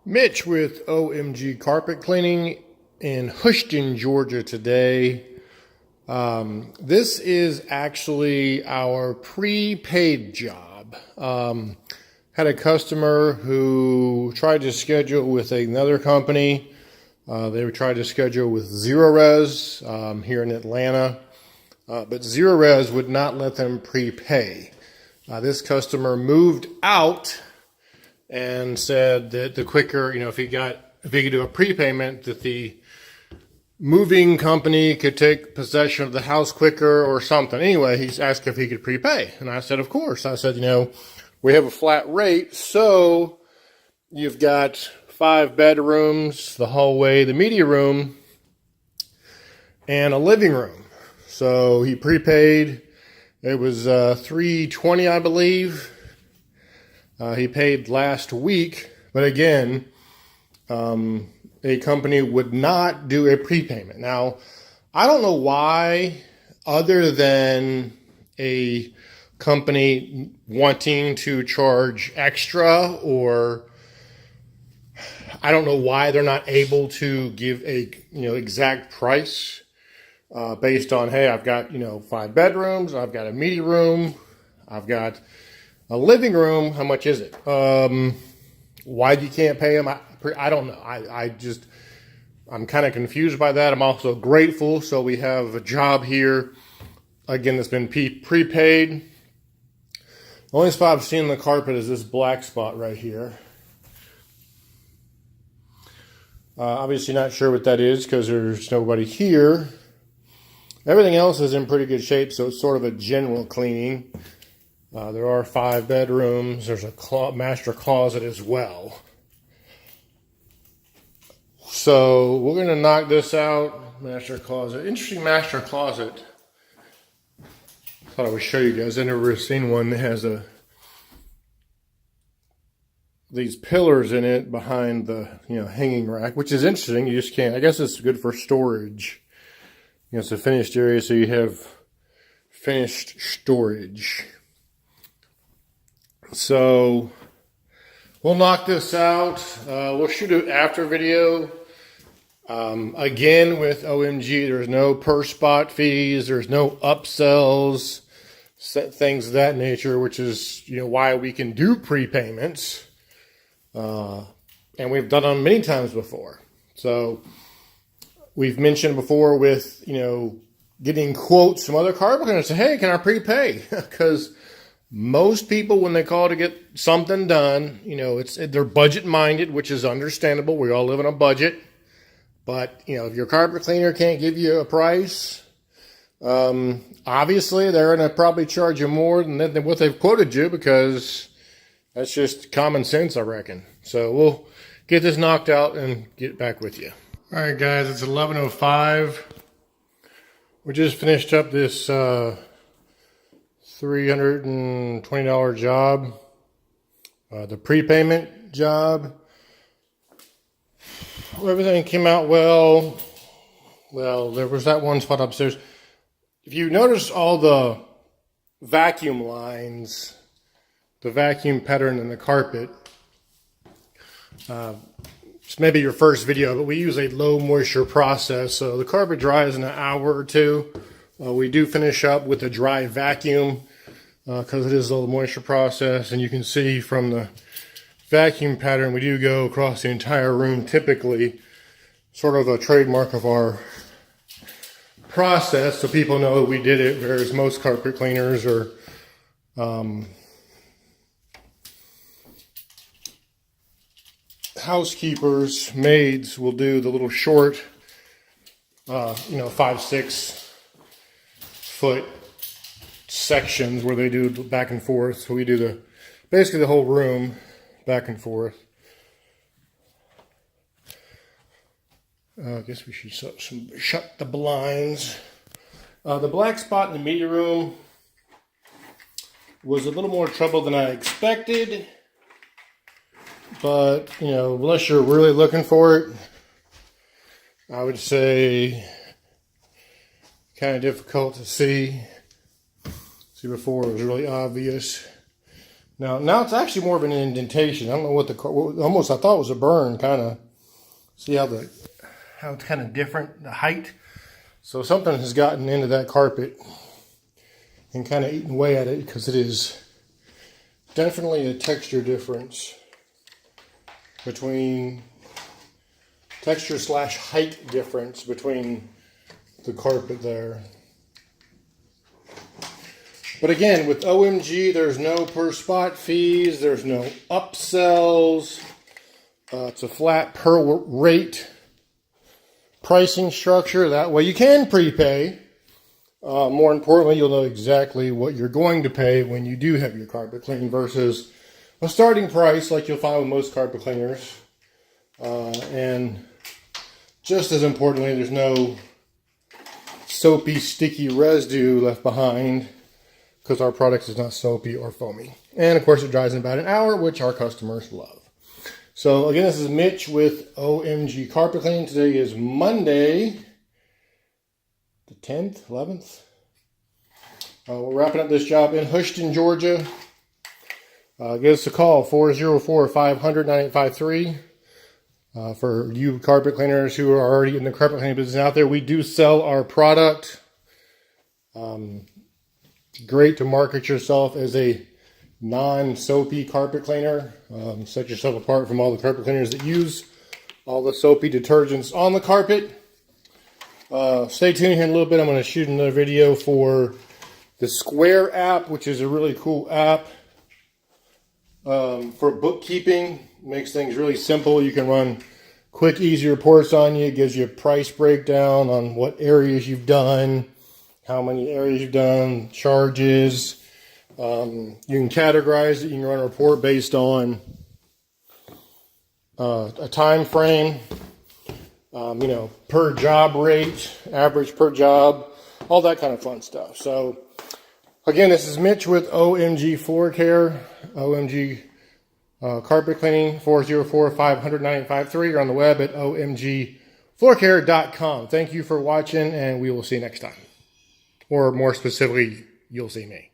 Mitch with OMG Carpet Cleaning in Hoschton, Georgia today. This is actually our prepaid job. Had a customer who tried to schedule with another company. They tried to schedule with Zero Res here in Atlanta, but Zero Res would not let them prepay. This customer moved out and said that the quicker, if he could do a prepayment, that the moving company could take possession of the house quicker or something. Anyway, he's asked if he could prepay. And I said, of course. I said, we have a flat rate. So you've got 5 bedrooms, the hallway, the media room, and a living room. So he prepaid. It was $320, I believe. He paid last week, but again, a company would not do a prepayment. Now, I don't know why, other than a company wanting to charge extra, or I don't know why they're not able to give a exact price based on, hey, I've got 5 bedrooms, I've got a media room, I've got a living room. How much is it? Why you can't pay them? I don't know. I'm kind of confused by that. I'm also grateful. So we have a job here, again, that's been prepaid. The only spot I've seen on the carpet is this black spot right here. Obviously not sure what that is because there's nobody here. Everything else is in pretty good shape, so it's sort of a general cleaning. There are 5 bedrooms. There's a master closet as well. So we're going to knock this out. Master closet. Interesting master closet. Thought I would show you guys. I've never seen one that has these pillars in it behind the hanging rack, which is interesting. You just can't. I guess it's good for storage. It's a finished area, so you have finished storage. So we'll knock this out. We'll shoot an after video. Again, with OMG, there's no per spot fees. There's no upsells, things of that nature, which is why we can do prepayments. And we've done them many times before. So we've mentioned before with getting quotes from other carpet cleaners. Say, hey, can I prepay? Because most people, when they call to get something done, they're budget minded, which is understandable. We all live on a budget. But, if your carpet cleaner can't give you a price, obviously they're going to probably charge you more than what they've quoted you, because that's just common sense, I reckon. So we'll get this knocked out and get back with you. All right, guys, it's 11:05. We just finished up this $320 job, the prepayment job. Everything came out well. Well, there was that one spot upstairs. If you notice all the vacuum lines, the vacuum pattern in the carpet, it's maybe your first video, but we use a low moisture process, so the carpet dries in an hour or two. We do finish up with a dry vacuum because it is a low moisture process, and you can see from the vacuum pattern we do go across the entire room, typically, sort of a trademark of our process, so people know we did it, whereas most carpet cleaners or housekeepers, maids will do the little short 5-6 foot sections where they do back and forth. So we do basically the whole room back and forth. I guess we should shut the blinds. The black spot in the media room was a little more trouble than I expected. But, unless you're really looking for it, I would say kind of difficult to see. See, before it was really obvious. Now it's actually more of an indentation. I don't know what almost I thought it was a burn, kind of. See how it's kind of different, the height. So something has gotten into that carpet and kind of eaten away at it, because it is definitely a texture difference between height difference between the carpet there. But again, with OMG, there's no per spot fees, there's no upsells. It's a flat per rate pricing structure. That way you can prepay. More importantly, you'll know exactly what you're going to pay when you do have your carpet cleaned versus a starting price like you'll find with most carpet cleaners. And just as importantly, there's no soapy, sticky residue left behind, because our product is not soapy or foamy. And of course it dries in about an hour, which our customers love. So again, this is Mitch with OMG Carpet Cleaning. Today is Monday, the 10th, 11th. We're wrapping up this job in Hoschton, Georgia. Give us a call, 404-500-9853. For you carpet cleaners who are already in the carpet cleaning business out there, we do sell our product. Great to market yourself as a non-soapy carpet cleaner. Set yourself apart from all the carpet cleaners that use all the soapy detergents on the carpet. Stay tuned here in a little bit. I'm going to shoot another video for the Square app, which is a really cool app for bookkeeping. Makes things really simple. You can run quick, easy reports on you. It gives you a price breakdown on what areas you've done, how many areas you've done, charges. You can categorize it. You can run a report based on a time frame, per job rate, average per job, all that kind of fun stuff. So again, this is Mitch with OMG Floor Care, OMG Carpet Cleaning, 404-500-9853. You're on the web at omgfloorcare.com. Thank you for watching, and we will see you next time. Or more specifically, you'll see me.